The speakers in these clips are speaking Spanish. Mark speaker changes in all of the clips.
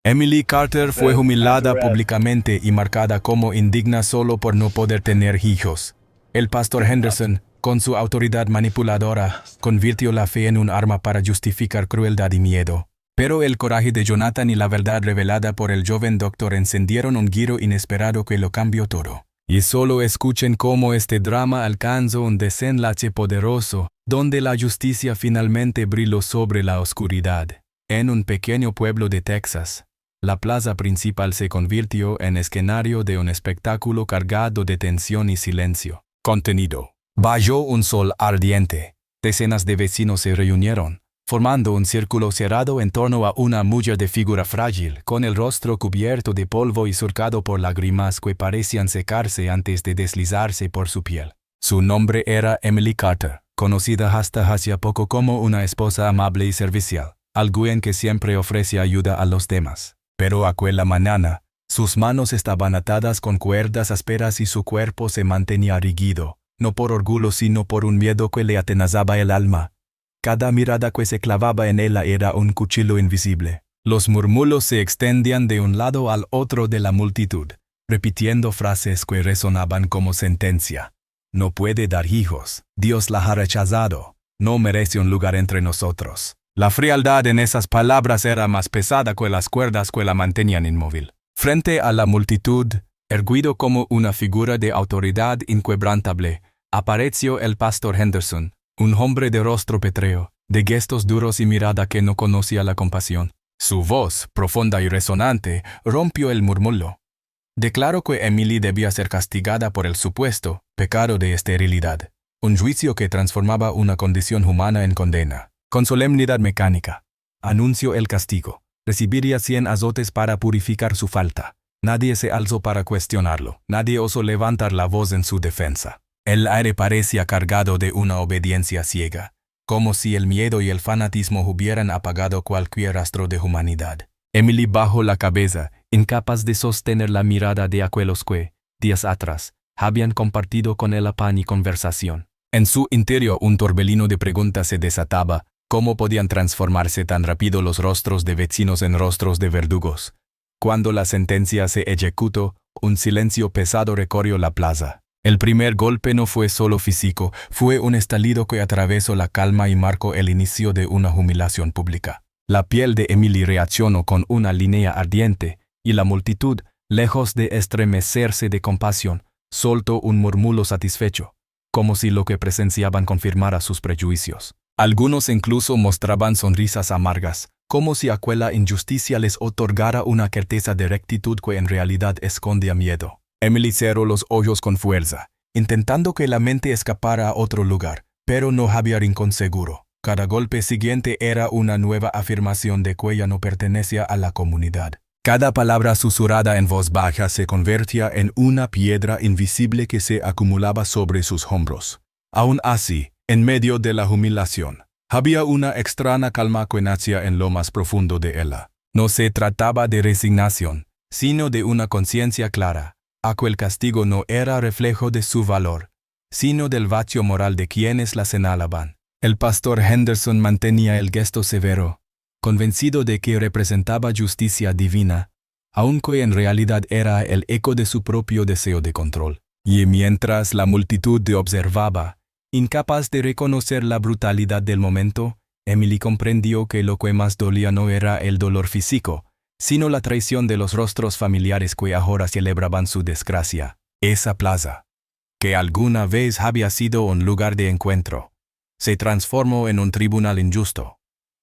Speaker 1: Emily Carter fue humillada públicamente y marcada como indigna solo por no poder tener hijos. El pastor Henderson, con su autoridad manipuladora, convirtió la fe en un arma para justificar crueldad y miedo. Pero el coraje de Jonathan y la verdad revelada por el joven doctor encendieron un giro inesperado que lo cambió todo. Y solo escuchen cómo este drama alcanzó un desenlace poderoso, donde la justicia finalmente brilló sobre la oscuridad. En un pequeño pueblo de Texas, la plaza principal se convirtió en escenario de un espectáculo cargado de tensión y silencio. Contenido. Bajo un sol ardiente, decenas de vecinos se reunieron, formando un círculo cerrado en torno a una mujer de figura frágil, con el rostro cubierto de polvo y surcado por lágrimas que parecían secarse antes de deslizarse por su piel. Su nombre era Emily Carter, conocida hasta hace poco como una esposa amable y servicial, alguien que siempre ofrece ayuda a los demás. Pero aquella mañana, sus manos estaban atadas con cuerdas ásperas y su cuerpo se mantenía rígido, no por orgullo sino por un miedo que le atenazaba el alma. Cada mirada que se clavaba en ella era un cuchillo invisible. Los murmullos se extendían de un lado al otro de la multitud, repitiendo frases que resonaban como sentencia. No puede dar hijos, Dios la ha rechazado, no merece un lugar entre nosotros. La frialdad en esas palabras era más pesada que las cuerdas que la mantenían inmóvil. Frente a la multitud, erguido como una figura de autoridad inquebrantable, apareció el pastor Henderson, un hombre de rostro pétreo, de gestos duros y mirada que no conocía la compasión. Su voz, profunda y resonante, rompió el murmullo. Declaró que Emily debía ser castigada por el supuesto pecado de esterilidad, un juicio que transformaba una condición humana en condena. Con solemnidad mecánica, anunció el castigo. Recibiría 100 azotes para purificar su falta. Nadie se alzó para cuestionarlo. Nadie osó levantar la voz en su defensa. El aire parecía cargado de una obediencia ciega, como si el miedo y el fanatismo hubieran apagado cualquier rastro de humanidad. Emily bajó la cabeza, incapaz de sostener la mirada de aquellos que, días atrás, habían compartido con ella pan y conversación. En su interior un torbellino de preguntas se desataba. ¿Cómo podían transformarse tan rápido los rostros de vecinos en rostros de verdugos? Cuando la sentencia se ejecutó, un silencio pesado recorrió la plaza. El primer golpe no fue solo físico, fue un estallido que atravesó la calma y marcó el inicio de una humillación pública. La piel de Emily reaccionó con una línea ardiente, y la multitud, lejos de estremecerse de compasión, soltó un murmullo satisfecho, como si lo que presenciaban confirmara sus prejuicios. Algunos incluso mostraban sonrisas amargas, como si aquella injusticia les otorgara una certeza de rectitud que en realidad escondía miedo. Emily cerró los ojos con fuerza, intentando que la mente escapara a otro lugar, pero no había rincón seguro. Cada golpe siguiente era una nueva afirmación de que ella no pertenecía a la comunidad. Cada palabra susurrada en voz baja se convertía en una piedra invisible que se acumulaba sobre sus hombros. Aún así, en medio de la humillación, había una extraña calma que nacía en lo más profundo de ella. No se trataba de resignación, sino de una conciencia clara. Aquel castigo no era reflejo de su valor, sino del vacío moral de quienes la señalaban. El pastor Henderson mantenía el gesto severo, convencido de que representaba justicia divina, aunque en realidad era el eco de su propio deseo de control. Y mientras la multitud le observaba, incapaz de reconocer la brutalidad del momento, Emily comprendió que lo que más dolía no era el dolor físico, sino la traición de los rostros familiares que ahora celebraban su desgracia. Esa plaza, que alguna vez había sido un lugar de encuentro, se transformó en un tribunal injusto,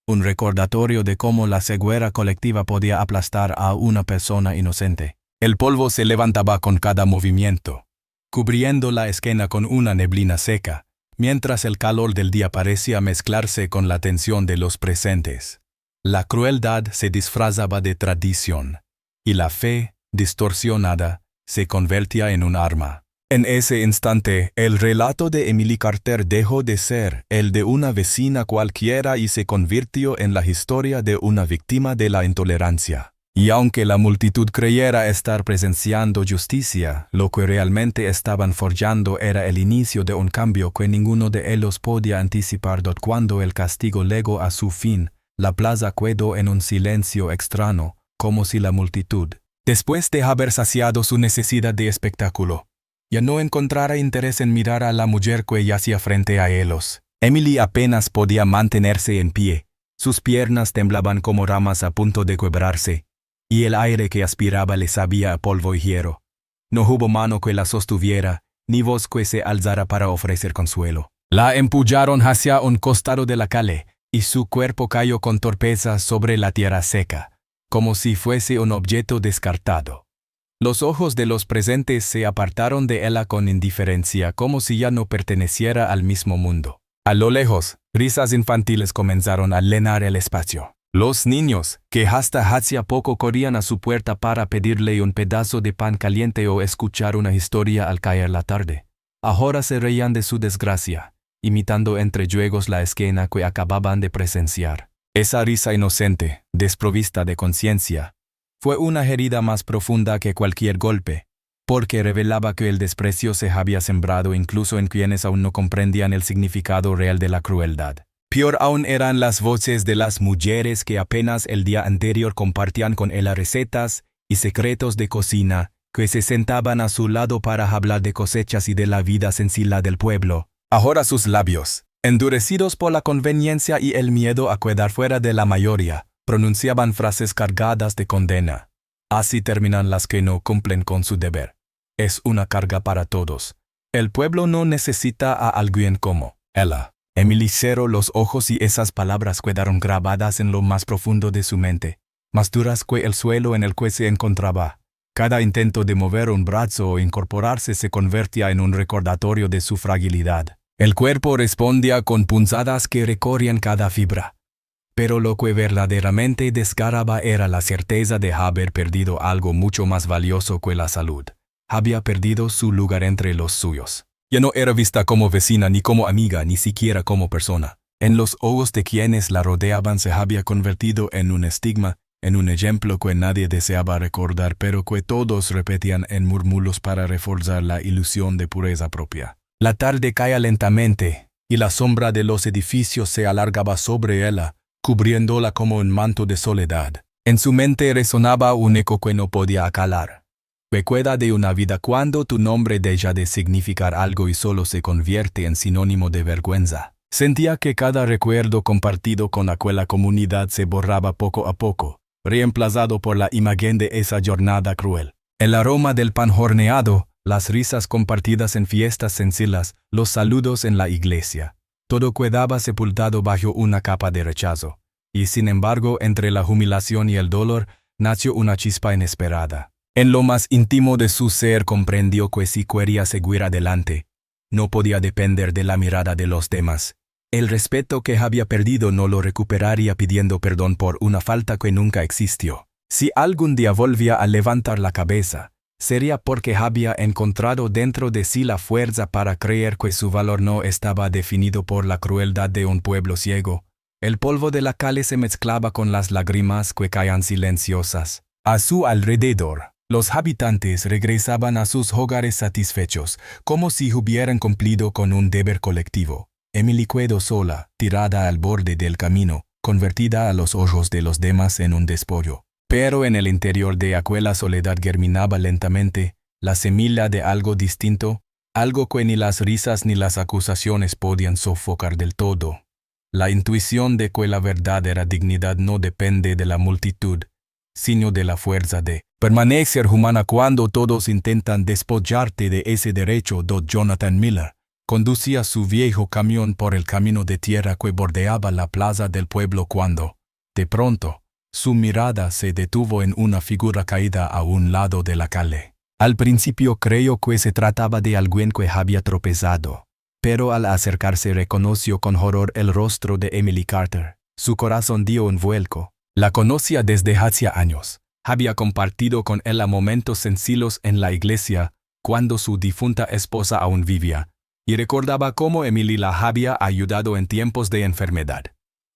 Speaker 1: un recordatorio de cómo la ceguera colectiva podía aplastar a una persona inocente. El polvo se levantaba con cada movimiento, cubriendo la esquina con una neblina seca, mientras el calor del día parecía mezclarse con la tensión de los presentes. La crueldad se disfrazaba de tradición, y la fe, distorsionada, se convertía en un arma. En ese instante, el relato de Emily Carter dejó de ser el de una vecina cualquiera y se convirtió en la historia de una víctima de la intolerancia. Y aunque la multitud creyera estar presenciando justicia, lo que realmente estaban forjando era el inicio de un cambio que ninguno de ellos podía anticipar. Cuando el castigo llegó a su fin, la plaza quedó en un silencio extraño, como si la multitud, después de haber saciado su necesidad de espectáculo, ya no encontrara interés en mirar a la mujer que yacía frente a ellos. Emily apenas podía mantenerse en pie. Sus piernas temblaban como ramas a punto de quebrarse, y el aire que aspiraba le sabía a polvo y hielo. No hubo mano que la sostuviera, ni voz que se alzara para ofrecer consuelo. La empujaron hacia un costado de la calle, y su cuerpo cayó con torpeza sobre la tierra seca, como si fuese un objeto descartado. Los ojos de los presentes se apartaron de ella con indiferencia, como si ya no perteneciera al mismo mundo. A lo lejos, risas infantiles comenzaron a llenar el espacio. Los niños, que hasta hacía poco corrían a su puerta para pedirle un pedazo de pan caliente o escuchar una historia al caer la tarde, ahora se reían de su desgracia, imitando entre juegos la escena que acababan de presenciar. Esa risa inocente, desprovista de conciencia, fue una herida más profunda que cualquier golpe, porque revelaba que el desprecio se había sembrado incluso en quienes aún no comprendían el significado real de la crueldad. Peor aún eran las voces de las mujeres que apenas el día anterior compartían con él recetas y secretos de cocina, que se sentaban a su lado para hablar de cosechas y de la vida sencilla del pueblo. Ahora sus labios, endurecidos por la conveniencia y el miedo a quedar fuera de la mayoría, pronunciaban frases cargadas de condena. Así terminan las que no cumplen con su deber. Es una carga para todos. El pueblo no necesita a alguien como ella. Emily cerró los ojos y esas palabras quedaron grabadas en lo más profundo de su mente, más duras que el suelo en el que se encontraba. Cada intento de mover un brazo o incorporarse se convertía en un recordatorio de su fragilidad. El cuerpo respondía con punzadas que recorrían cada fibra. Pero lo que verdaderamente desgarraba era la certeza de haber perdido algo mucho más valioso que la salud. Había perdido su lugar entre los suyos. Ya no era vista como vecina, ni como amiga, ni siquiera como persona. En los ojos de quienes la rodeaban se había convertido en un estigma, en un ejemplo que nadie deseaba recordar, pero que todos repetían en murmullos para reforzar la ilusión de pureza propia. La tarde caía lentamente, y la sombra de los edificios se alargaba sobre ella, cubriéndola como un manto de soledad. En su mente resonaba un eco que no podía acalar. Recuerda de una vida cuando tu nombre deja de significar algo y solo se convierte en sinónimo de vergüenza. Sentía que cada recuerdo compartido con aquella comunidad se borraba poco a poco, reemplazado por la imagen de esa jornada cruel. El aroma del pan horneado, las risas compartidas en fiestas sencillas, los saludos en la iglesia. Todo quedaba sepultado bajo una capa de rechazo. Y sin embargo, entre la humillación y el dolor, nació una chispa inesperada. En lo más íntimo de su ser comprendió que si quería seguir adelante, no podía depender de la mirada de los demás. El respeto que había perdido no lo recuperaría pidiendo perdón por una falta que nunca existió. Si algún día volvía a levantar la cabeza, sería porque había encontrado dentro de sí la fuerza para creer que su valor no estaba definido por la crueldad de un pueblo ciego. El polvo de la calle se mezclaba con las lágrimas que caían silenciosas. A su alrededor, los habitantes regresaban a sus hogares satisfechos, como si hubieran cumplido con un deber colectivo. Emily quedó sola, tirada al borde del camino, convertida a los ojos de los demás en un despollo. Pero en el interior de aquella soledad germinaba lentamente la semilla de algo distinto, algo que ni las risas ni las acusaciones podían sofocar del todo. La intuición de que la verdadera dignidad no depende de la multitud, sino de la fuerza de permanecer humana cuando todos intentan despojarte de ese derecho. Jonathan Miller conducía su viejo camión por el camino de tierra que bordeaba la plaza del pueblo cuando, de pronto, su mirada se detuvo en una figura caída a un lado de la calle. Al principio creyó que se trataba de alguien que había tropezado, pero al acercarse reconoció con horror el rostro de Emily Carter. Su corazón dio un vuelco. La conocía desde hacía años. Había compartido con ella momentos sencillos en la iglesia, cuando su difunta esposa aún vivía, y recordaba cómo Emily la había ayudado en tiempos de enfermedad,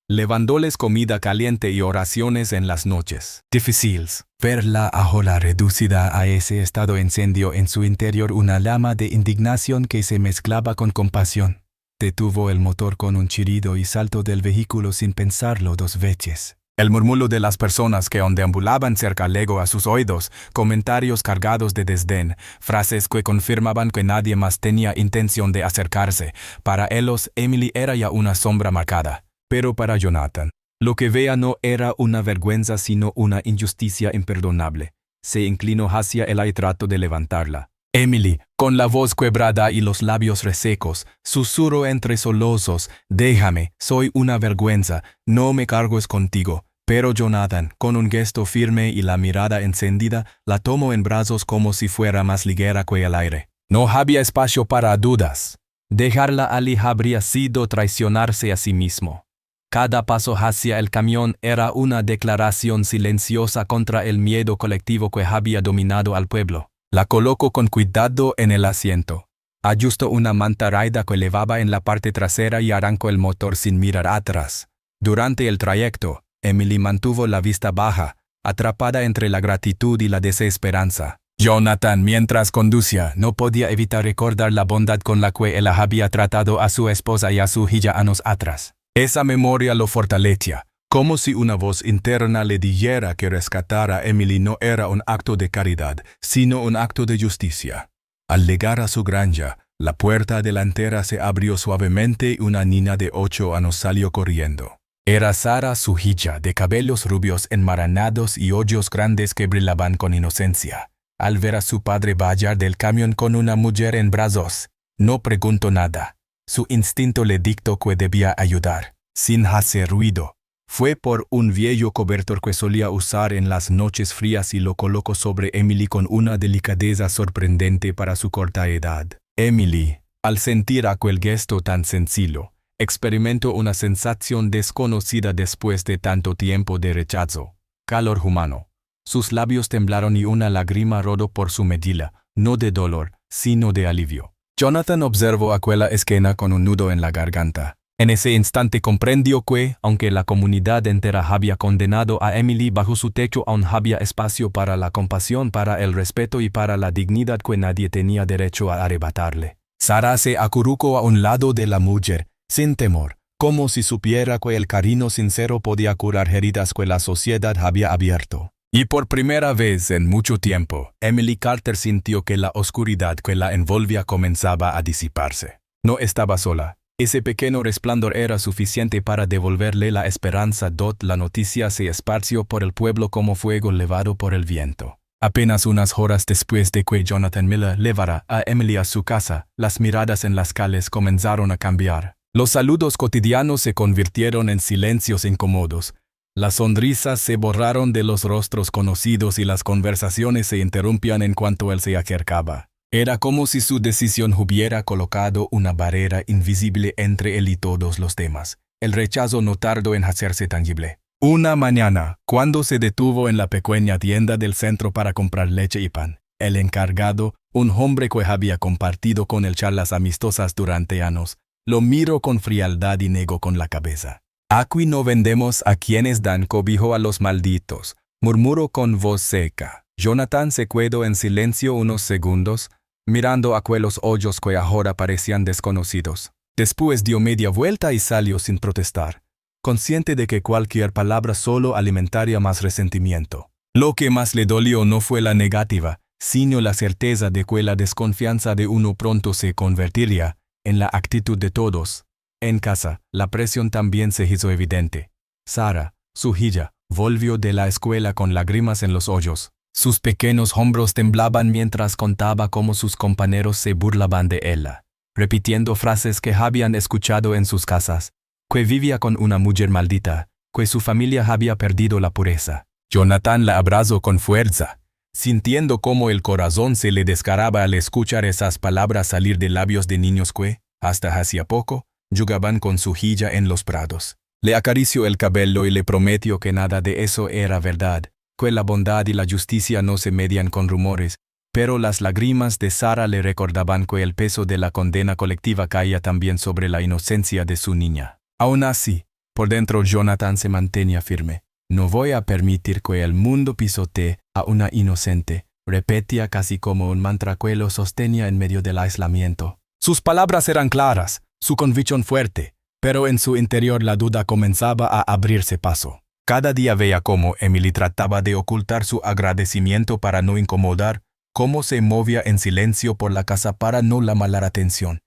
Speaker 1: llevándoles comida caliente y oraciones en las noches difíciles. Verla ahora reducida a ese estado encendió en su interior una llama de indignación que se mezclaba con compasión. Detuvo el motor con un chirrido y saltó del vehículo sin pensarlo dos veces. El murmullo de las personas que deambulaban cerca llegó a sus oídos, comentarios cargados de desdén, frases que confirmaban que nadie más tenía intención de acercarse. Para ellos, Emily era ya una sombra marcada. Pero para Jonathan, lo que veía no era una vergüenza sino una injusticia imperdonable. Se inclinó hacia ella y trató de levantarla. Emily, con la voz quebrada y los labios resecos, susurró entre sollozos: «Déjame, soy una vergüenza, no me cargues contigo». Pero Jonathan, con un gesto firme y la mirada encendida, la tomó en brazos como si fuera más ligera que el aire. No había espacio para dudas. Dejarla allí habría sido traicionarse a sí mismo. Cada paso hacia el camión era una declaración silenciosa contra el miedo colectivo que había dominado al pueblo. La colocó con cuidado en el asiento. Ajustó una manta raída que llevaba en la parte trasera y arrancó el motor sin mirar atrás. Durante el trayecto, Emily mantuvo la vista baja, atrapada entre la gratitud y la desesperanza. Jonathan, mientras conducía, no podía evitar recordar la bondad con la que él había tratado a su esposa y a su hija años atrás. Esa memoria lo fortalecía, como si una voz interna le dijera que rescatar a Emily no era un acto de caridad, sino un acto de justicia. Al llegar a su granja, la puerta delantera se abrió suavemente y una niña de 8 años salió corriendo. Era Sara, su hija, de cabellos rubios enmaranados y ojos grandes que brillaban con inocencia. Al ver a su padre bajar del camión con una mujer en brazos, no preguntó nada. Su instinto le dictó que debía ayudar, sin hacer ruido. Fue por un viejo cobertor que solía usar en las noches frías y lo colocó sobre Emily con una delicadeza sorprendente para su corta edad. Emily, al sentir aquel gesto tan sencillo, experimentó una sensación desconocida después de tanto tiempo de rechazo. Calor humano. Sus labios temblaron y una lágrima rodó por su mejilla, no de dolor, sino de alivio. Jonathan observó aquella escena con un nudo en la garganta. En ese instante comprendió que, aunque la comunidad entera había condenado a Emily, bajo su techo aún había espacio para la compasión, para el respeto y para la dignidad que nadie tenía derecho a arrebatarle. Sara se acurrucó a un lado de la mujer, sin temor, como si supiera que el cariño sincero podía curar heridas que la sociedad había abierto. Y por primera vez en mucho tiempo, Emily Carter sintió que la oscuridad que la envolvía comenzaba a disiparse. No estaba sola. Ese pequeño resplandor era suficiente para devolverle la esperanza. La noticia se esparció por el pueblo como fuego llevado por el viento. Apenas unas horas después de que Jonathan Miller llevara a Emily a su casa, las miradas en las calles comenzaron a cambiar. Los saludos cotidianos se convirtieron en silencios incómodos. Las sonrisas se borraron de los rostros conocidos y las conversaciones se interrumpían en cuanto él se acercaba. Era como si su decisión hubiera colocado una barrera invisible entre él y todos los demás. El rechazo no tardó en hacerse tangible. Una mañana, cuando se detuvo en la pequeña tienda del centro para comprar leche y pan, el encargado, un hombre que había compartido con él charlas amistosas durante años, lo miró con frialdad y negó con la cabeza. «Aquí no vendemos a quienes dan cobijo a los malditos», murmuró con voz seca. Jonathan se quedó en silencio unos segundos, mirando aquellos ojos que ahora parecían desconocidos. Después dio media vuelta y salió sin protestar, consciente de que cualquier palabra solo alimentaría más resentimiento. Lo que más le dolió no fue la negativa, sino la certeza de que la desconfianza de uno pronto se convertiría en la actitud de todos. En casa, la presión también se hizo evidente. Sara, su hija, volvió de la escuela con lágrimas en los ojos. Sus pequeños hombros temblaban mientras contaba cómo sus compañeros se burlaban de ella, repitiendo frases que habían escuchado en sus casas, que vivía con una mujer maldita, que su familia había perdido la pureza. Jonathan la abrazó con fuerza, sintiendo cómo el corazón se le desgarraba al escuchar esas palabras salir de labios de niños que, hasta hacía poco, jugaban con su hija en los prados. Le acarició el cabello y le prometió que nada de eso era verdad, que la bondad y la justicia no se median con rumores, pero las lágrimas de Sara le recordaban que el peso de la condena colectiva caía también sobre la inocencia de su niña. Aún así, por dentro Jonathan se mantenía firme. «No voy a permitir que el mundo pisotee a una inocente», repetía casi como un mantra que lo sostenía en medio del aislamiento. Sus palabras eran claras, su convicción fuerte, pero en su interior la duda comenzaba a abrirse paso. Cada día veía cómo Emily trataba de ocultar su agradecimiento para no incomodar, cómo se movía en silencio por la casa para no llamar atención.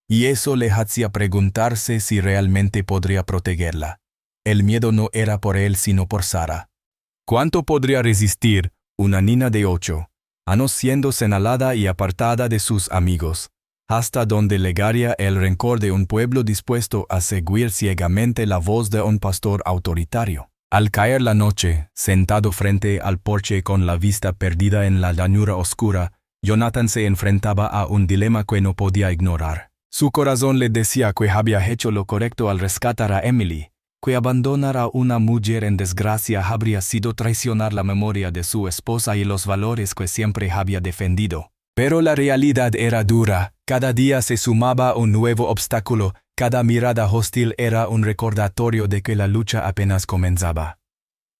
Speaker 1: Y eso le hacía preguntarse si realmente podría protegerla. El miedo no era por él sino por Sarah. ¿Cuánto podría resistir una niña de 8 años siendo señalada y apartada de sus amigos? ¿Hasta dónde llegaría el rencor de un pueblo dispuesto a seguir ciegamente la voz de un pastor autoritario? Al caer la noche, sentado frente al porche con la vista perdida en la llanura oscura, Jonathan se enfrentaba a un dilema que no podía ignorar. Su corazón le decía que había hecho lo correcto al rescatar a Emily, que abandonar a una mujer en desgracia habría sido traicionar la memoria de su esposa y los valores que siempre había defendido. Pero la realidad era dura, cada día se sumaba un nuevo obstáculo, cada mirada hostil era un recordatorio de que la lucha apenas comenzaba.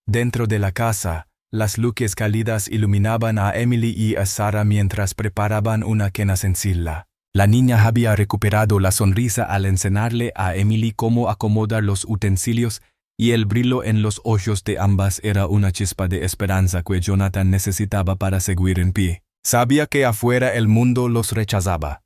Speaker 1: Dentro de la casa, las luces cálidas iluminaban a Emily y a Sarah mientras preparaban una cena sencilla. La niña había recuperado la sonrisa al enseñarle a Emily cómo acomodar los utensilios y el brillo en los ojos de ambas era una chispa de esperanza que Jonathan necesitaba para seguir en pie. Sabía que afuera el mundo los rechazaba.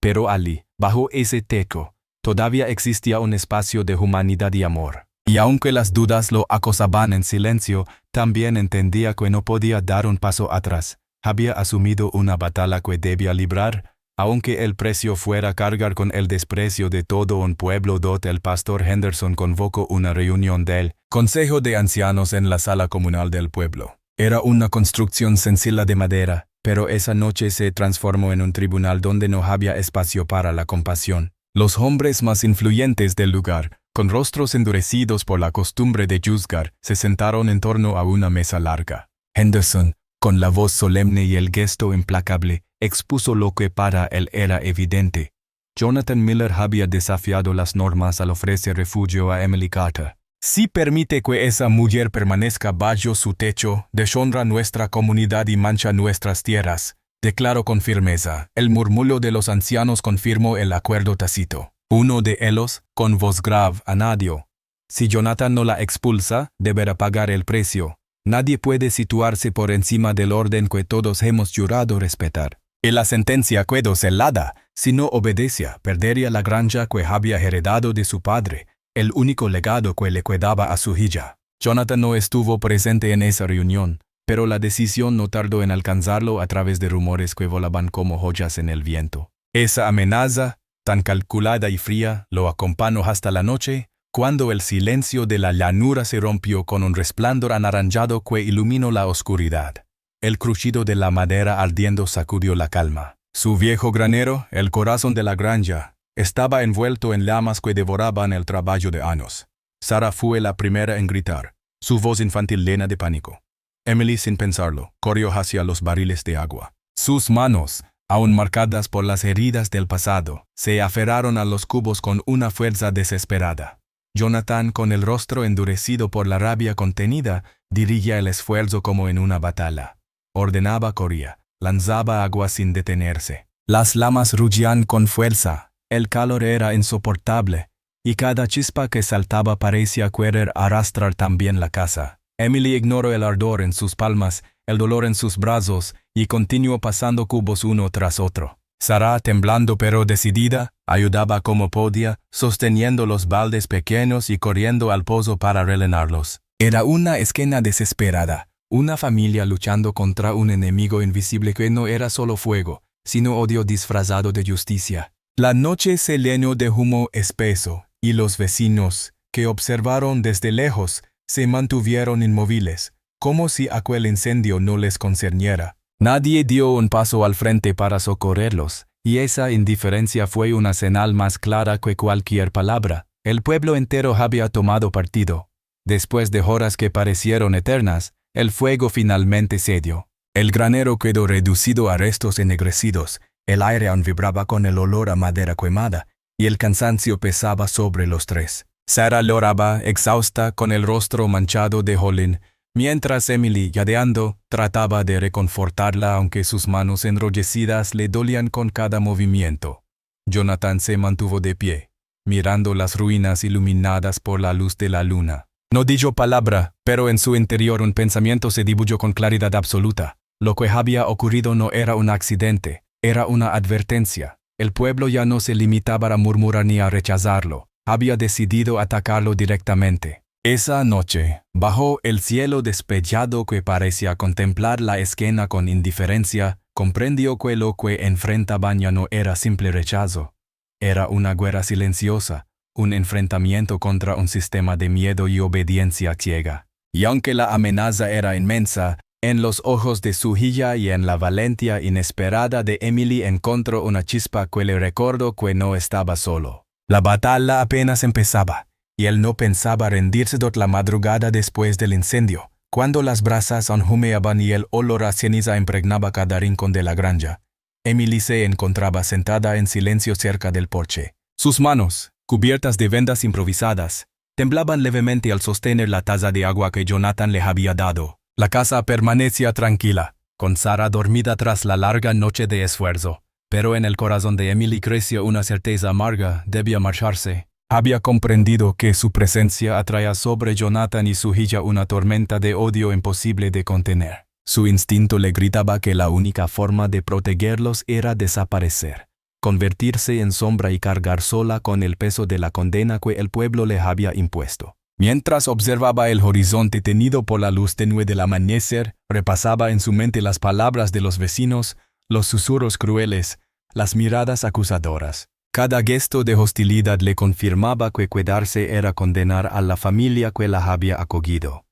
Speaker 1: Pero allí, bajo ese techo, todavía existía un espacio de humanidad y amor. Y aunque las dudas lo acosaban en silencio, también entendía que no podía dar un paso atrás. Había asumido una batalla que debía librar, aunque el precio fuera cargar con el desprecio de todo un pueblo. El pastor Henderson convocó una reunión del Consejo de Ancianos en la sala comunal del pueblo. Era una construcción sencilla de madera, pero esa noche se transformó en un tribunal donde no había espacio para la compasión. Los hombres más influyentes del lugar, con rostros endurecidos por la costumbre de juzgar, se sentaron en torno a una mesa larga. Henderson, con la voz solemne y el gesto implacable, expuso lo que para él era evidente. Jonathan Miller había desafiado las normas al ofrecer refugio a Emily Carter. Si permite que esa mujer permanezca bajo su techo, deshonra nuestra comunidad y mancha nuestras tierras, declaró con firmeza. El murmullo de los ancianos confirmó el acuerdo tácito. Uno de ellos, con voz grave, añadió: si Jonathan no la expulsa, deberá pagar el precio. Nadie puede situarse por encima del orden que todos hemos jurado respetar. Y la sentencia quedó celada. Si no obedecía, perdería la granja que había heredado de su padre, el único legado que le quedaba a su hija. Jonathan no estuvo presente en esa reunión, pero la decisión no tardó en alcanzarlo a través de rumores que volaban como joyas en el viento. Esa amenaza, tan calculada y fría, lo acompañó hasta la noche, cuando el silencio de la llanura se rompió con un resplandor anaranjado que iluminó la oscuridad. El crujido de la madera ardiendo sacudió la calma. Su viejo granero, el corazón de la granja, estaba envuelto en llamas que devoraban el trabajo de años. Sarah fue la primera en gritar, su voz infantil llena de pánico. Emily, sin pensarlo, corrió hacia los barriles de agua. Sus manos, aún marcadas por las heridas del pasado, se aferraron a los cubos con una fuerza desesperada. Jonathan, con el rostro endurecido por la rabia contenida, dirigía el esfuerzo como en una batalla. Ordenaba, corría, lanzaba agua sin detenerse. Las llamas rugían con fuerza, el calor era insoportable, y cada chispa que saltaba parecía querer arrastrar también la casa. Emily ignoró el ardor en sus palmas, el dolor en sus brazos, y continuó pasando cubos uno tras otro. Sarah, temblando pero decidida, ayudaba como podía, sosteniendo los baldes pequeños y corriendo al pozo para rellenarlos. Era una escena desesperada, una familia luchando contra un enemigo invisible que no era solo fuego, sino odio disfrazado de justicia. La noche se llenó de humo espeso, y los vecinos, que observaron desde lejos, se mantuvieron inmóviles, como si aquel incendio no les concerniera. Nadie dio un paso al frente para socorrerlos, y esa indiferencia fue una señal más clara que cualquier palabra. El pueblo entero había tomado partido. Después de horas que parecieron eternas, el fuego finalmente cedió. El granero quedó reducido a restos ennegrecidos, el aire aún vibraba con el olor a madera quemada, y el cansancio pesaba sobre los tres. Sarah lloraba, exhausta, con el rostro manchado de hollín, mientras Emily, jadeando, trataba de reconfortarla aunque sus manos enrojecidas le dolían con cada movimiento. Jonathan se mantuvo de pie, mirando las ruinas iluminadas por la luz de la luna. No dijo palabra, pero en su interior un pensamiento se dibujó con claridad absoluta. Lo que había ocurrido no era un accidente, era una advertencia. El pueblo ya no se limitaba a murmurar ni a rechazarlo, había decidido atacarlo directamente. Esa noche, bajo el cielo despejado que parecía contemplar la escena con indiferencia, comprendió que lo que enfrentaban ya no era simple rechazo. Era una guerra silenciosa, un enfrentamiento contra un sistema de miedo y obediencia ciega. Y aunque la amenaza era inmensa, en los ojos de su hija y en la valentía inesperada de Emily encontró una chispa que le recordó que no estaba solo. La batalla apenas empezaba, y él no pensaba rendirse la madrugada después del incendio, cuando las brasas aún humeaban y el olor a ceniza impregnaba cada rincón de la granja. Emily se encontraba sentada en silencio cerca del porche. Sus manos, cubiertas de vendas improvisadas, temblaban levemente al sostener la taza de agua que Jonathan le había dado. La casa permanecía tranquila, con Sara dormida tras la larga noche de esfuerzo, pero en el corazón de Emily creció una certeza amarga: debía marcharse. Había comprendido que su presencia atraía sobre Jonathan y su hija una tormenta de odio imposible de contener. Su instinto le gritaba que la única forma de protegerlos era desaparecer, convertirse en sombra y cargar sola con el peso de la condena que el pueblo le había impuesto. Mientras observaba el horizonte tenido por la luz tenue del amanecer, repasaba en su mente las palabras de los vecinos, los susurros crueles, las miradas acusadoras. Cada gesto de hostilidad le confirmaba que quedarse era condenar a la familia que la había acogido.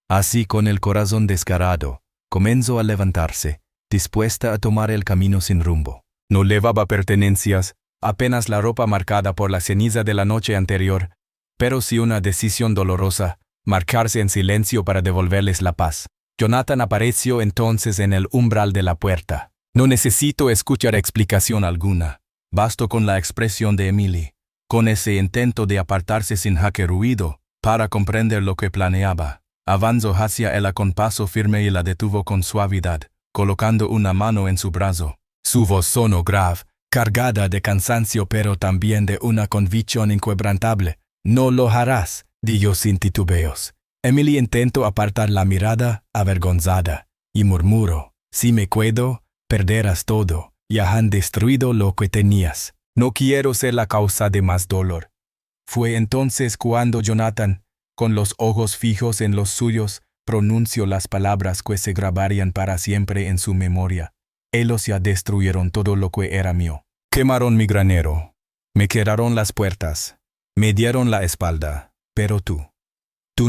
Speaker 1: Así, con el corazón desgarrado, comenzó a levantarse, dispuesta a tomar el camino sin rumbo. No llevaba pertenencias, apenas la ropa marcada por la ceniza de la noche anterior, pero sí una decisión dolorosa: marcharse en silencio para devolverles la paz. Jonathan apareció entonces en el umbral de la puerta. No necesito escuchar explicación alguna. Bastó con la expresión de Emily, con ese intento de apartarse sin hacer ruido, para comprender lo que planeaba. Avanzó hacia ella con paso firme y la detuvo con suavidad, colocando una mano en su brazo. Su voz sonó grave, cargada de cansancio pero también de una convicción inquebrantable. «No lo harás», dijo sin titubeos. Emily intentó apartar la mirada, avergonzada, y murmuró: «Si me quedo, perderás todo. Ya han destruido lo que tenías. No quiero ser la causa de más dolor». Fue entonces cuando Jonathan, con los ojos fijos en los suyos, pronunció las palabras que se grabarían para siempre en su memoria. «Ellos ya destruyeron todo lo que era mío. Quemaron mi granero. Me quebraron las puertas. Me dieron la espalda, pero tú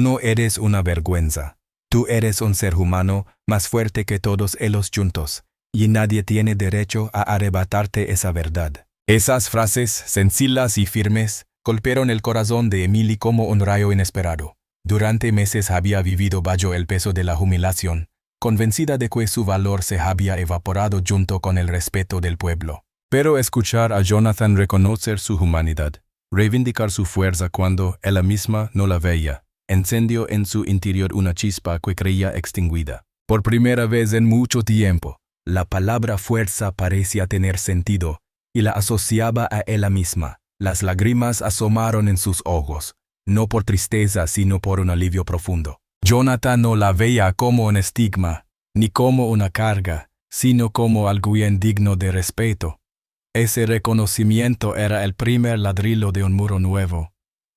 Speaker 1: no eres una vergüenza. Tú eres un ser humano más fuerte que todos ellos juntos, y nadie tiene derecho a arrebatarte esa verdad». Esas frases, sencillas y firmes, golpearon el corazón de Emily como un rayo inesperado. Durante meses había vivido bajo el peso de la humillación, convencida de que su valor se había evaporado junto con el respeto del pueblo. Pero escuchar a Jonathan reconocer su humanidad, reivindicar su fuerza cuando ella misma no la veía, encendió en su interior una chispa que creía extinguida. Por primera vez en mucho tiempo, la palabra fuerza parecía tener sentido, y la asociaba a ella misma. Las lágrimas asomaron en sus ojos, no por tristeza sino por un alivio profundo. Jonathan no la veía como un estigma, ni como una carga, sino como algo digno de respeto. Ese reconocimiento era el primer ladrillo de un muro nuevo,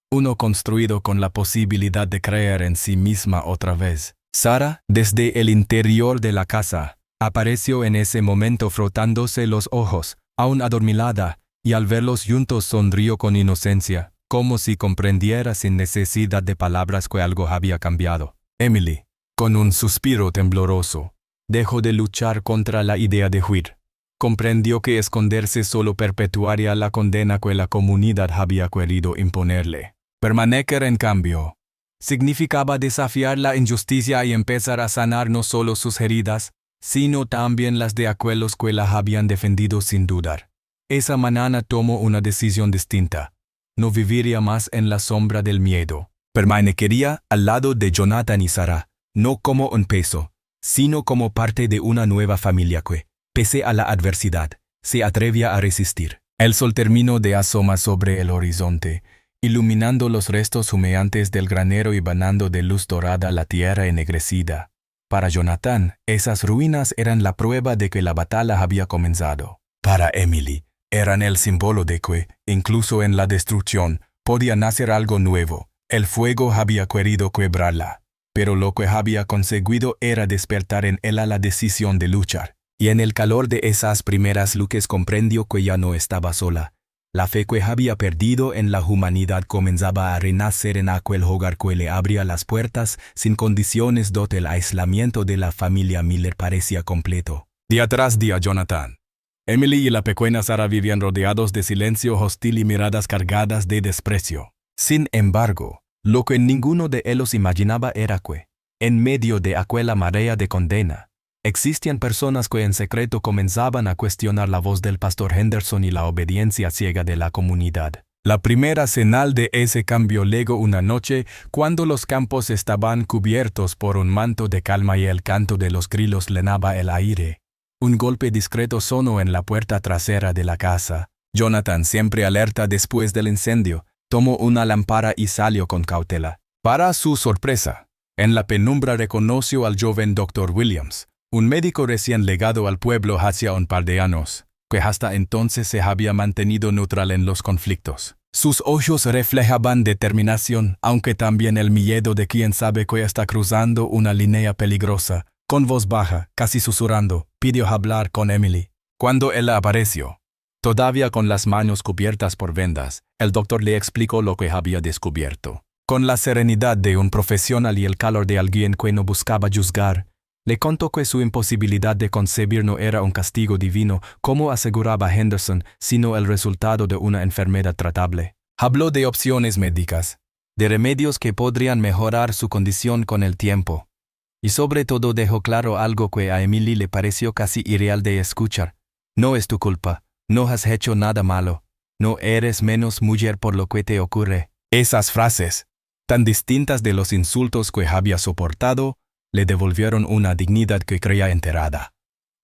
Speaker 1: uno construido con la posibilidad de creer en sí misma otra vez. Sara, desde el interior de la casa, apareció en ese momento frotándose los ojos, aún adormilada, y al verlos juntos sonrió con inocencia, como si comprendiera sin necesidad de palabras que algo había cambiado. Emily, con un suspiro tembloroso, dejó de luchar contra la idea de huir. Comprendió que esconderse solo perpetuaría la condena que la comunidad había querido imponerle. Permanecer, en cambio, significaba desafiar la injusticia y empezar a sanar no solo sus heridas, sino también las de aquellos que la habían defendido sin dudar. Esa mañana tomó una decisión distinta. No viviría más en la sombra del miedo. Permanecería al lado de Jonathan y Sara, no como un peso, sino como parte de una nueva familia que, pese a la adversidad, se atrevía a resistir. El sol terminó de asomar sobre el horizonte, iluminando los restos humeantes del granero y banando de luz dorada la tierra ennegrecida. Para Jonathan, esas ruinas eran la prueba de que la batalla había comenzado. Para Emily, eran el símbolo de que, incluso en la destrucción, podía nacer algo nuevo. El fuego había querido quebrarla, pero lo que había conseguido era despertar en ella la decisión de luchar. Y en el calor de esas primeras luces comprendió que ya no estaba sola. La fe que había perdido en la humanidad comenzaba a renacer en aquel hogar que le abría las puertas sin condiciones donde el aislamiento de la familia Miller parecía completo. Día tras día, Jonathan, Emily y la pequeña Sarah vivían rodeados de silencio hostil y miradas cargadas de desprecio. Sin embargo, lo que ninguno de ellos imaginaba era que, en medio de aquella marea de condena, existían personas que en secreto comenzaban a cuestionar la voz del pastor Henderson y la obediencia ciega de la comunidad. La primera señal de ese cambio llegó una noche cuando los campos estaban cubiertos por un manto de calma y el canto de los grillos llenaba el aire. Un golpe discreto sonó en la puerta trasera de la casa. Jonathan, siempre alerta después del incendio, tomó una lámpara y salió con cautela. Para su sorpresa, en la penumbra reconoció al joven Dr. Williams, un médico recién llegado al pueblo hacía un par de años, que hasta entonces se había mantenido neutral en los conflictos. Sus ojos reflejaban determinación, aunque también el miedo de quien sabe que está cruzando una línea peligrosa. Con voz baja, casi susurrando, pidió hablar con Emily. Cuando él apareció, todavía con las manos cubiertas por vendas, el doctor le explicó lo que había descubierto. Con la serenidad de un profesional y el calor de alguien que no buscaba juzgar, le contó que su imposibilidad de concebir no era un castigo divino, como aseguraba Henderson, sino el resultado de una enfermedad tratable. Habló de opciones médicas, de remedios que podrían mejorar su condición con el tiempo. Y sobre todo dejó claro algo que a Emily le pareció casi irreal de escuchar. No es tu culpa, no has hecho nada malo, no eres menos mujer por lo que te ocurre. Esas frases, tan distintas de los insultos que había soportado, le devolvieron una dignidad que creía enterrada.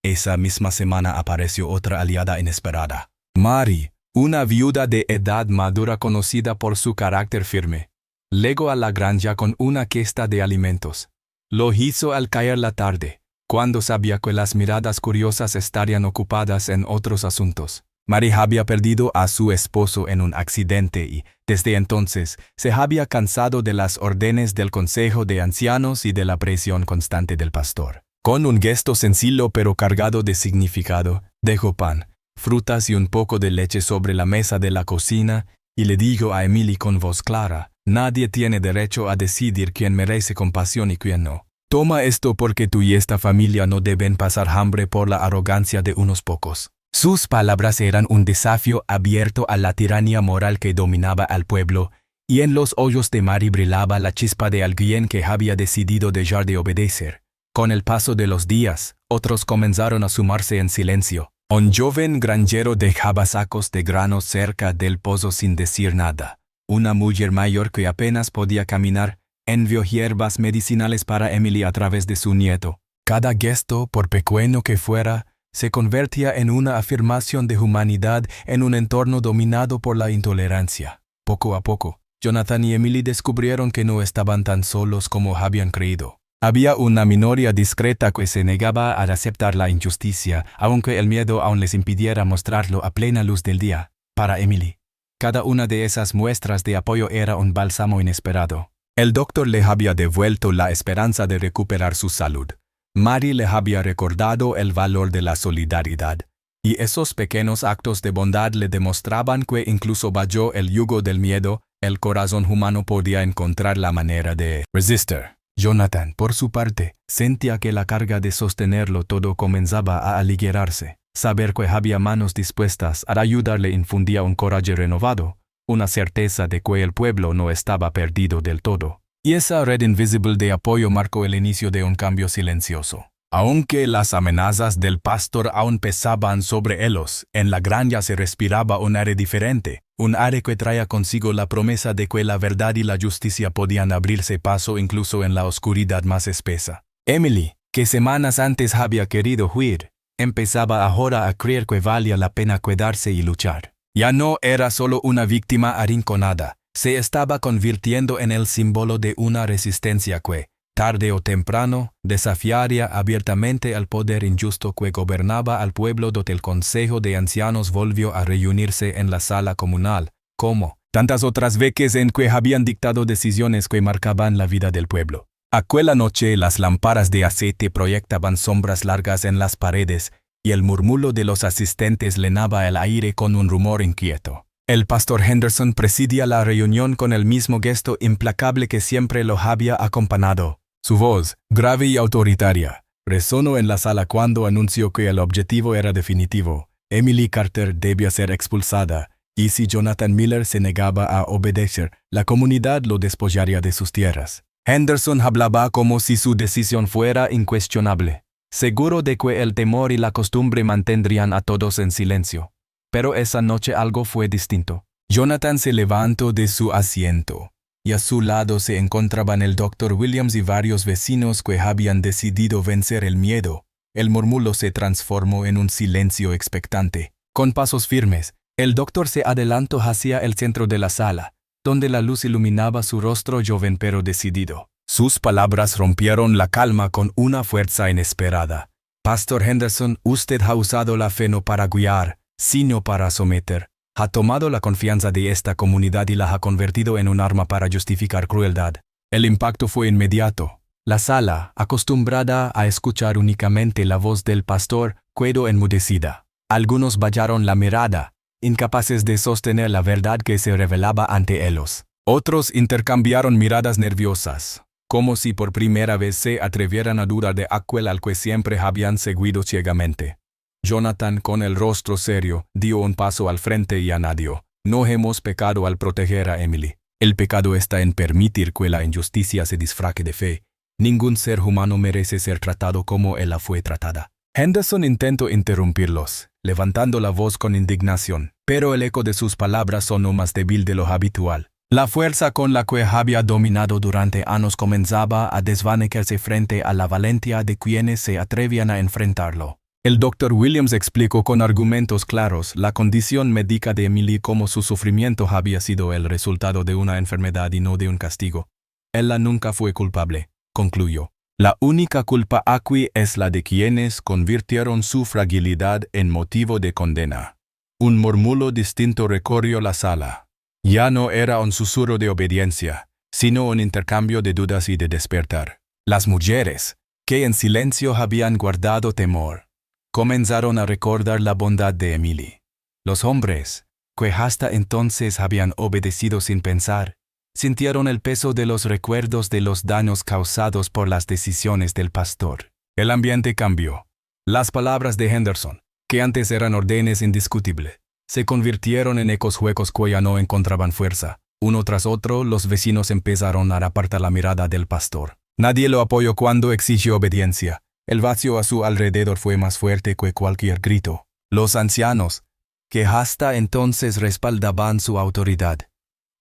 Speaker 1: Esa misma semana apareció otra aliada inesperada. Mary, una viuda de edad madura conocida por su carácter firme, llegó a la granja con una cesta de alimentos. Lo hizo al caer la tarde, cuando sabía que las miradas curiosas estarían ocupadas en otros asuntos. Mary había perdido a su esposo en un accidente y, desde entonces, se había cansado de las órdenes del consejo de ancianos y de la presión constante del pastor. Con un gesto sencillo pero cargado de significado, dejó pan, frutas y un poco de leche sobre la mesa de la cocina y le dijo a Emily con voz clara: nadie tiene derecho a decidir quién merece compasión y quién no. Toma esto porque tú y esta familia no deben pasar hambre por la arrogancia de unos pocos. Sus palabras eran un desafío abierto a la tiranía moral que dominaba al pueblo, y en los ojos de Mary brillaba la chispa de alguien que había decidido dejar de obedecer. Con el paso de los días, otros comenzaron a sumarse en silencio. Un joven granjero dejaba sacos de granos cerca del pozo sin decir nada. Una mujer mayor que apenas podía caminar envió hierbas medicinales para Emily a través de su nieto. Cada gesto, por pequeño que fuera, se convertía en una afirmación de humanidad en un entorno dominado por la intolerancia. Poco a poco, Jonathan y Emily descubrieron que no estaban tan solos como habían creído. Había una minoría discreta que se negaba a aceptar la injusticia, aunque el miedo aún les impidiera mostrarlo a plena luz del día. Para Emily, cada una de esas muestras de apoyo era un bálsamo inesperado. El doctor le había devuelto la esperanza de recuperar su salud. Mary le había recordado el valor de la solidaridad, y esos pequeños actos de bondad le demostraban que incluso bajo el yugo del miedo, el corazón humano podía encontrar la manera de resistir. Jonathan, por su parte, sentía que la carga de sostenerlo todo comenzaba a aligerarse. Saber que había manos dispuestas a ayudarle infundía un coraje renovado, una certeza de que el pueblo no estaba perdido del todo. Y esa red invisible de apoyo marcó el inicio de un cambio silencioso. Aunque las amenazas del pastor aún pesaban sobre ellos, en la granja se respiraba un aire diferente, un aire que traía consigo la promesa de que la verdad y la justicia podían abrirse paso incluso en la oscuridad más espesa. Emily, que semanas antes había querido huir, empezaba ahora a creer que valía la pena cuidarse y luchar. Ya no era solo una víctima arrinconada, Se estaba convirtiendo en el símbolo de una resistencia que, tarde o temprano, desafiaría abiertamente al poder injusto que gobernaba al pueblo. El Consejo de Ancianos volvió a reunirse en la sala comunal, como tantas otras veces en que habían dictado decisiones que marcaban la vida del pueblo. Aquella noche las lámparas de aceite proyectaban sombras largas en las paredes, y el murmullo de los asistentes llenaba el aire con un rumor inquieto. El pastor Henderson presidía la reunión con el mismo gesto implacable que siempre lo había acompañado. Su voz, grave y autoritaria, resonó en la sala cuando anunció que el objetivo era definitivo. Emily Carter debía ser expulsada, y si Jonathan Miller se negaba a obedecer, la comunidad lo despojaría de sus tierras. Henderson hablaba como si su decisión fuera incuestionable, seguro de que el temor y la costumbre mantendrían a todos en silencio. Pero esa noche algo fue distinto. Jonathan se levantó de su asiento, y a su lado se encontraban el Dr. Williams y varios vecinos que habían decidido vencer el miedo. El murmullo se transformó en un silencio expectante. Con pasos firmes, el doctor se adelantó hacia el centro de la sala, donde la luz iluminaba su rostro joven pero decidido. Sus palabras rompieron la calma con una fuerza inesperada. Pastor Henderson, usted ha usado la fe no para guiar, sino para someter. Ha tomado la confianza de esta comunidad y la ha convertido en un arma para justificar crueldad. El impacto fue inmediato. La sala, acostumbrada a escuchar únicamente la voz del pastor, quedó enmudecida. Algunos bajaron la mirada, incapaces de sostener la verdad que se revelaba ante ellos. Otros intercambiaron miradas nerviosas, como si por primera vez se atrevieran a dudar de aquel al que siempre habían seguido ciegamente. Jonathan, con el rostro serio, dio un paso al frente y añadió: no hemos pecado al proteger a Emily. El pecado está en permitir que la injusticia se disfrace de fe. Ningún ser humano merece ser tratado como ella fue tratada. Henderson intentó interrumpirlos, levantando la voz con indignación, pero el eco de sus palabras sonó más débil de lo habitual. La fuerza con la que había dominado durante años comenzaba a desvanecerse frente a la valentía de quienes se atrevían a enfrentarlo. El Dr. Williams explicó con argumentos claros la condición médica de Emily, como su sufrimiento había sido el resultado de una enfermedad y no de un castigo. Ella nunca fue culpable, concluyó. La única culpa aquí es la de quienes convirtieron su fragilidad en motivo de condena. Un murmullo distinto recorrió la sala. Ya no era un susurro de obediencia, sino un intercambio de dudas y de despertar. Las mujeres, que en silencio habían guardado temor, comenzaron a recordar la bondad de Emily. Los hombres, que hasta entonces habían obedecido sin pensar, sintieron el peso de los recuerdos de los daños causados por las decisiones del pastor. El ambiente cambió. Las palabras de Henderson, que antes eran órdenes indiscutibles, se convirtieron en ecos huecos que ya no encontraban fuerza. Uno tras otro, los vecinos empezaron a apartar la mirada del pastor. Nadie lo apoyó cuando exigió obediencia. El vacío a su alrededor fue más fuerte que cualquier grito. Los ancianos, que hasta entonces respaldaban su autoridad,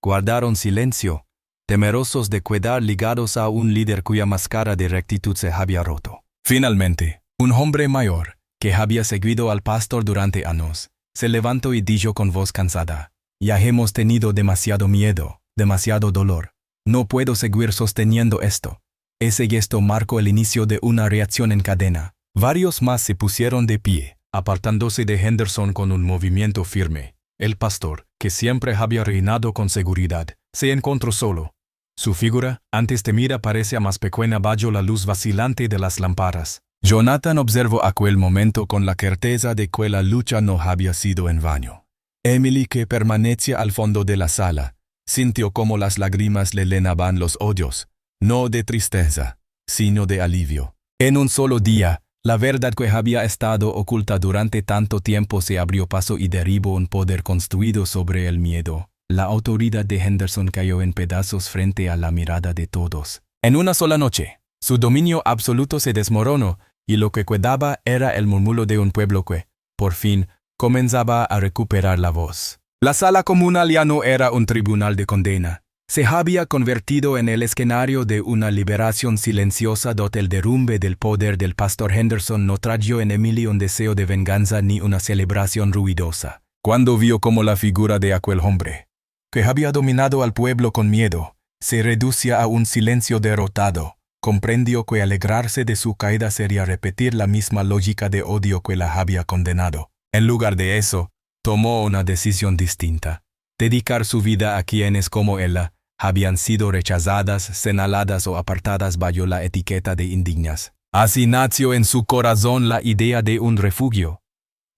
Speaker 1: guardaron silencio, temerosos de quedar ligados a un líder cuya máscara de rectitud se había roto. Finalmente, un hombre mayor, que había seguido al pastor durante años, se levantó y dijo con voz cansada: ya hemos tenido demasiado miedo, demasiado dolor. No puedo seguir sosteniendo esto. Ese gesto marcó el inicio de una reacción en cadena. Varios más se pusieron de pie, apartándose de Henderson con un movimiento firme. El pastor, que siempre había reinado con seguridad, se encontró solo. Su figura, antes temida, parecía más pequeña bajo la luz vacilante de las lámparas. Jonathan observó aquel momento con la certeza de que la lucha no había sido en vano. Emily, que permanecía al fondo de la sala, sintió como las lágrimas le llenaban los ojos, no de tristeza, sino de alivio. En un solo día, la verdad que había estado oculta durante tanto tiempo se abrió paso y derribó un poder construido sobre el miedo. La autoridad de Henderson cayó en pedazos frente a la mirada de todos. En una sola noche, su dominio absoluto se desmoronó, y lo que quedaba era el murmullo de un pueblo que, por fin, comenzaba a recuperar la voz. La sala comunal ya no era un tribunal de condena. Se había convertido en el escenario de una liberación silenciosa donde el derrumbe del poder del pastor Henderson no trajo en Emily un deseo de venganza ni una celebración ruidosa. Cuando vio cómo la figura de aquel hombre, que había dominado al pueblo con miedo, se reducía a un silencio derrotado. Comprendió que alegrarse de su caída sería repetir la misma lógica de odio que la había condenado. En lugar de eso, tomó una decisión distinta: dedicar su vida a quienes como ella habían sido rechazadas, señaladas o apartadas bajo la etiqueta de indignas. Así nació en su corazón la idea de un refugio,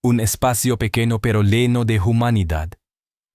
Speaker 1: un espacio pequeño pero lleno de humanidad,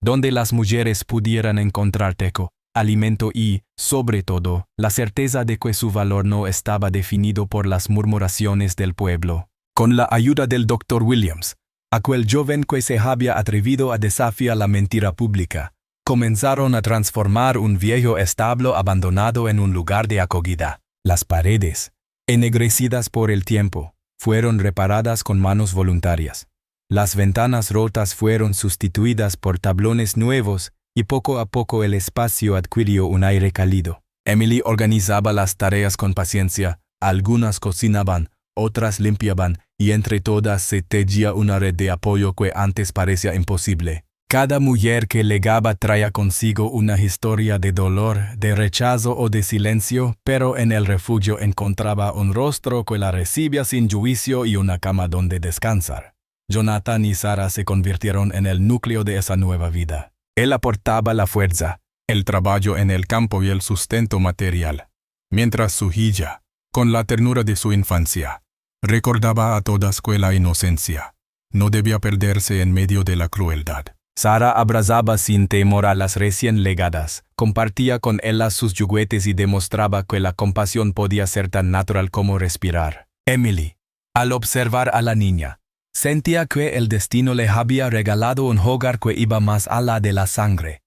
Speaker 1: donde las mujeres pudieran encontrar techo, alimento y, sobre todo, la certeza de que su valor no estaba definido por las murmuraciones del pueblo. Con la ayuda del Dr. Williams, aquel joven que se había atrevido a desafiar la mentira pública, comenzaron a transformar un viejo establo abandonado en un lugar de acogida. Las paredes, ennegrecidas por el tiempo, fueron reparadas con manos voluntarias. Las ventanas rotas fueron sustituidas por tablones nuevos y poco a poco el espacio adquirió un aire cálido. Emily organizaba las tareas con paciencia. Algunas cocinaban, otras limpiaban, y entre todas se tejía una red de apoyo que antes parecía imposible. Cada mujer que llegaba traía consigo una historia de dolor, de rechazo o de silencio, pero en el refugio encontraba un rostro que la recibía sin juicio y una cama donde descansar. Jonathan y Sarah se convirtieron en el núcleo de esa nueva vida. Él aportaba la fuerza, el trabajo en el campo y el sustento material, mientras su hija, con la ternura de su infancia, recordaba a todas que la inocencia no debía perderse en medio de la crueldad. Sarah abrazaba sin temor a las recién llegadas, compartía con ellas sus juguetes y demostraba que la compasión podía ser tan natural como respirar. Emily, al observar a la niña, sentía que el destino le había regalado un hogar que iba más allá de la sangre.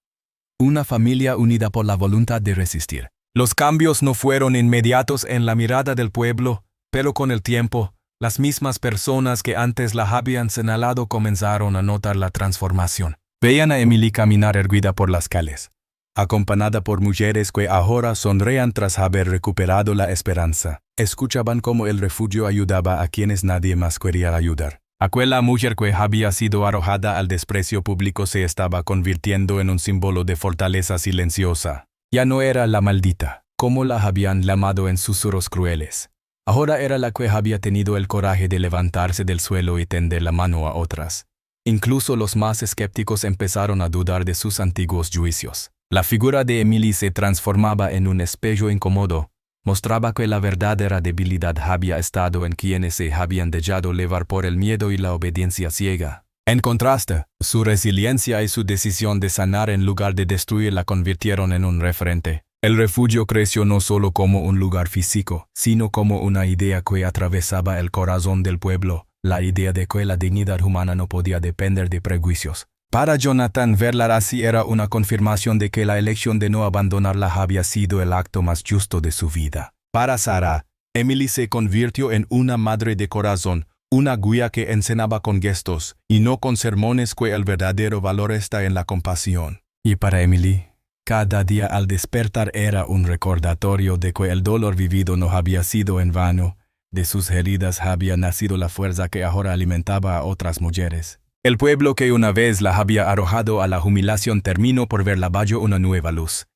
Speaker 1: Una familia unida por la voluntad de resistir. Los cambios no fueron inmediatos en la mirada del pueblo, pero con el tiempo, las mismas personas que antes la habían señalado comenzaron a notar la transformación. Veían a Emily caminar erguida por las calles, acompañada por mujeres que ahora sonreían tras haber recuperado la esperanza. Escuchaban cómo el refugio ayudaba a quienes nadie más quería ayudar. Aquella mujer que había sido arrojada al desprecio público se estaba convirtiendo en un símbolo de fortaleza silenciosa. Ya no era la maldita, como la habían llamado en susurros crueles. Ahora era la que había tenido el coraje de levantarse del suelo y tender la mano a otras. Incluso los más escépticos empezaron a dudar de sus antiguos juicios. La figura de Emily se transformaba en un espejo incómodo. Mostraba que la verdadera debilidad había estado en quienes se habían dejado llevar por el miedo y la obediencia ciega. En contraste, su resiliencia y su decisión de sanar en lugar de destruir la convirtieron en un referente. El refugio creció no solo como un lugar físico, sino como una idea que atravesaba el corazón del pueblo, la idea de que la dignidad humana no podía depender de prejuicios. Para Jonathan, verla así era una confirmación de que la elección de no abandonarla había sido el acto más justo de su vida. Para Sarah, Emily se convirtió en una madre de corazón, una guía que enseñaba con gestos, y no con sermones, que el verdadero valor está en la compasión. Y para Emily, cada día al despertar era un recordatorio de que el dolor vivido no había sido en vano. De sus heridas había nacido la fuerza que ahora alimentaba a otras mujeres. El pueblo que una vez la había arrojado a la humillación terminó por verla bajo una nueva luz.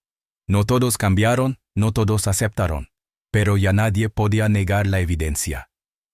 Speaker 1: No todos cambiaron, no todos aceptaron, pero ya nadie podía negar la evidencia.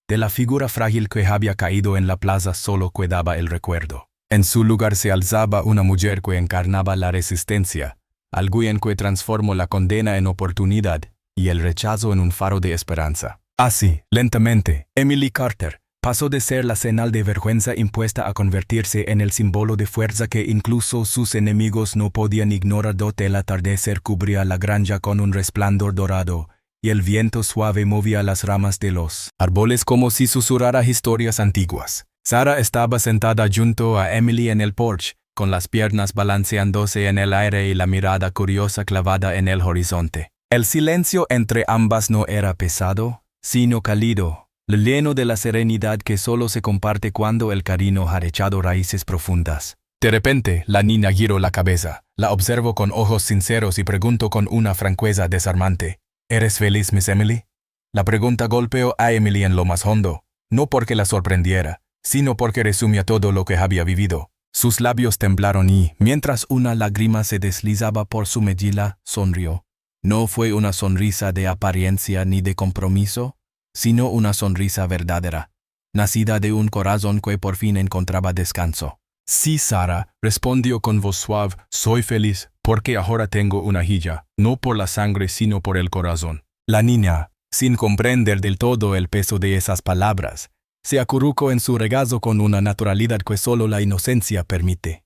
Speaker 1: De la figura frágil que había caído en la plaza solo quedaba el recuerdo. En su lugar se alzaba una mujer que encarnaba la resistencia, alguien que transformó la condena en oportunidad y el rechazo en un faro de esperanza. Así, lentamente, Emily Carter pasó de ser la señal de vergüenza impuesta a convertirse en el símbolo de fuerza que incluso sus enemigos no podían ignorar. El atardecer cubría la granja con un resplandor dorado, y el viento suave movía las ramas de los árboles como si susurrara historias antiguas. Sarah estaba sentada junto a Emily en el porche, con las piernas balanceándose en el aire y la mirada curiosa clavada en el horizonte. El silencio entre ambas no era pesado, sino cálido, lleno de la serenidad que solo se comparte cuando el cariño ha echado raíces profundas. De repente, la niña giró la cabeza, la observó con ojos sinceros y preguntó con una franqueza desarmante: ¿Eres feliz, Miss Emily? La pregunta golpeó a Emily en lo más hondo, no porque la sorprendiera, sino porque resumía todo lo que había vivido. Sus labios temblaron y, mientras una lágrima se deslizaba por su mejilla, sonrió. No fue una sonrisa de apariencia ni de compromiso, sino una sonrisa verdadera, nacida de un corazón que por fin encontraba descanso. Sí, Sara, respondió con voz suave, soy feliz, porque ahora tengo una hija, no por la sangre sino por el corazón. La niña, sin comprender del todo el peso de esas palabras, se acurrucó en su regazo con una naturalidad que solo la inocencia permite,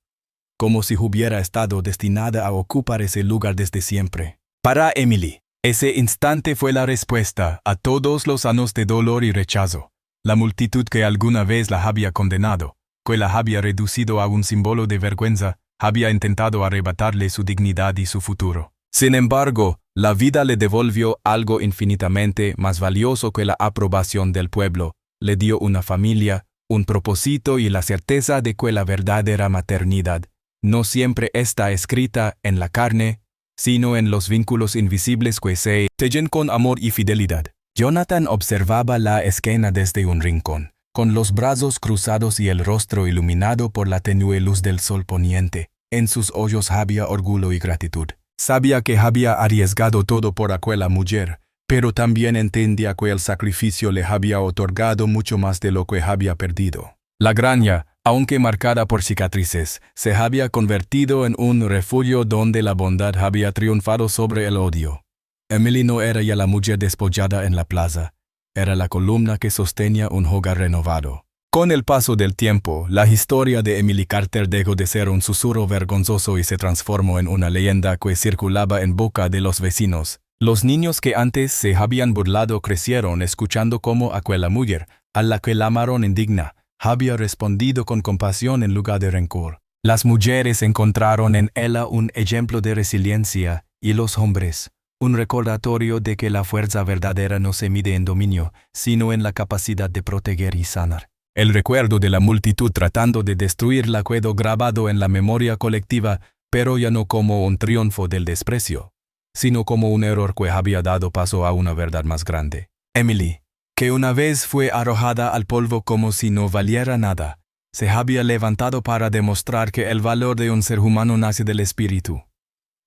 Speaker 1: como si hubiera estado destinada a ocupar ese lugar desde siempre. Para Emily, ese instante fue la respuesta a todos los años de dolor y rechazo. La multitud que alguna vez la había condenado, que la había reducido a un símbolo de vergüenza, había intentado arrebatarle su dignidad y su futuro. Sin embargo, la vida le devolvió algo infinitamente más valioso que la aprobación del pueblo. Le dio una familia, un propósito y la certeza de que la verdadera maternidad no siempre está escrita en la carne, sino en los vínculos invisibles que se tejen con amor y fidelidad. Jonathan observaba la escena desde un rincón, con los brazos cruzados y el rostro iluminado por la tenue luz del sol poniente. En sus ojos había orgullo y gratitud. Sabía que había arriesgado todo por aquella mujer, pero también entendía que el sacrificio le había otorgado mucho más de lo que había perdido. La granja, aunque marcada por cicatrices, se había convertido en un refugio donde la bondad había triunfado sobre el odio. Emily no era ya la mujer despojada en la plaza, era la columna que sostenía un hogar renovado. Con el paso del tiempo, la historia de Emily Carter dejó de ser un susurro vergonzoso y se transformó en una leyenda que circulaba en boca de los vecinos. Los niños que antes se habían burlado crecieron escuchando cómo aquella mujer, a la que llamaron indigna, había respondido con compasión en lugar de rencor. Las mujeres encontraron en ella un ejemplo de resiliencia, y los hombres, un recordatorio de que la fuerza verdadera no se mide en dominio, sino en la capacidad de proteger y sanar. El recuerdo de la multitud tratando de destruirla quedó grabado en la memoria colectiva, pero ya no como un triunfo del desprecio, sino como un error que había dado paso a una verdad más grande. Emily, que una vez fue arrojada al polvo como si no valiera nada, se había levantado para demostrar que el valor de un ser humano nace del espíritu,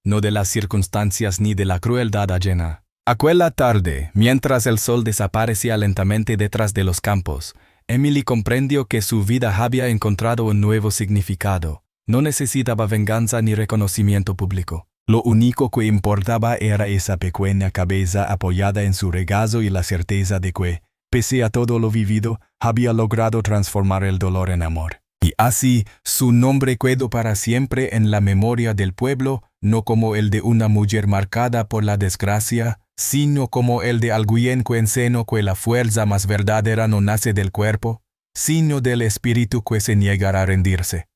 Speaker 1: no de las circunstancias ni de la crueldad ajena. Aquella tarde, mientras el sol desaparecía lentamente detrás de los campos, Emily comprendió que su vida había encontrado un nuevo significado. No necesitaba venganza ni reconocimiento público. Lo único que importaba era esa pequeña cabeza apoyada en su regazo y la certeza de que, pese a todo lo vivido, había logrado transformar el dolor en amor. Y así, su nombre quedó para siempre en la memoria del pueblo, no como el de una mujer marcada por la desgracia, sino como el de alguien que enseñó que la fuerza más verdadera no nace del cuerpo, sino del espíritu que se niega a rendirse.